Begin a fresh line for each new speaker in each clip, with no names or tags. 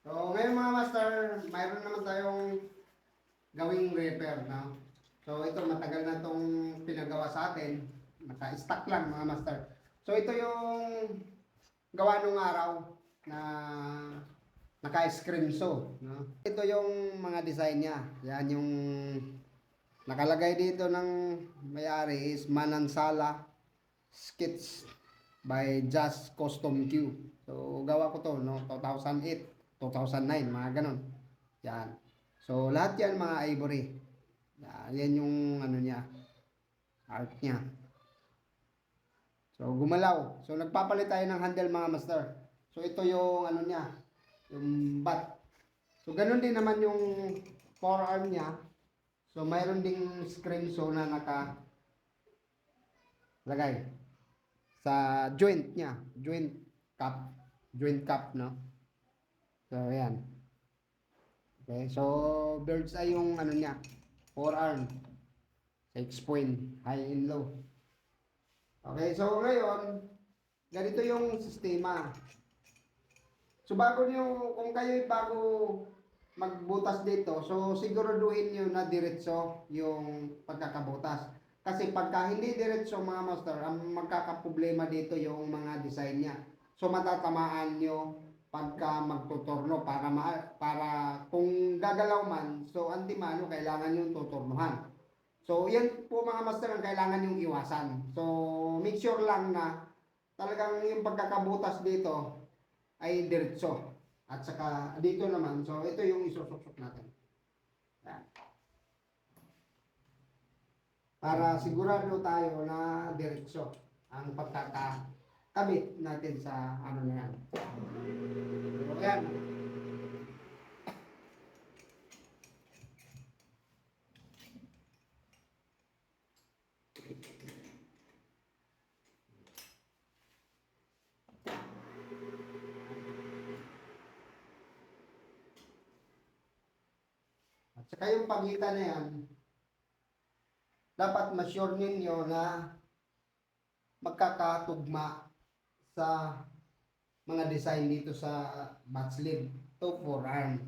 So, ngayon mga master, mayroon naman tayong gawing repair, no? So, ito matagal na itong pinagawa sa atin. Naka-stock lang mga master. So, ito yung gawa nung araw na naka-screen show, no? Ito yung mga design niya. Yan yung nakalagay dito ng may-ari is Manansala Skits by Just Custom Q. So, gawa ko to, no? 2008, 2009, mga ganun. Yan. So, lahat yan mga ivory. Yan yung ano niya, art niya. So, gumalaw. So, nagpapalit tayo ng handle mga master. So, ito yung ano niya, yung bat. So, ganun din naman yung forearm niya. So, mayroon ding screen saw na lagay sa joint niya, joint cap, no? So, ayan. Okay, so bird's eye yung ano niya, forearm, 6 point, high and low. Okay, so ngayon, ganito yung sistema. So kung kayo bago magbutas dito, so siguraduhin nyo na diretso yung pagkakabutas. Kasi pagka hindi diretso mga master, ang magkakaproblema dito yung mga design niya. So matatamaan nyo pagka magtuturno para kung gagalaw man, so antimano kailangan yung tuturnuhan. So yan po mga master ang kailangan yung iwasan. So make sure lang na talagang yung pagkakabutas dito ay diretso. At saka dito naman, so ito yung isusuksok natin. Yan. Para sigurado tayo na diretso ang pagkakabit natin sa ano na yan. So yan. At saka yung pagitan na yan, dapat ma-sure ninyo na magkakatugma sa mga design dito sa bat sleeve to forearm.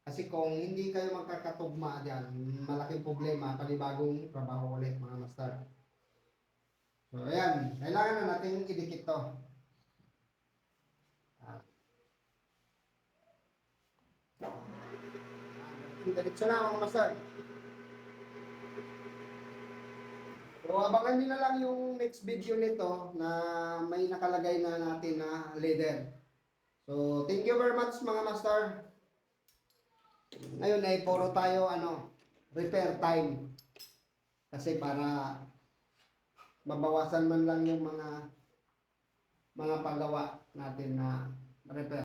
Kasi kung hindi kayo magkakatugma dyan, malaking problema, panibagong trabaho ulit mga master. So ayan, kailangan na natin idikit to. Diretso na mga master. So, abangan nyo na lang yung next video nito na may nakalagay na natin na leader. So, thank you very much mga master. Ngayon ay puro tayo repair time. Kasi para mabawasan man lang yung mga paggawa natin na repair.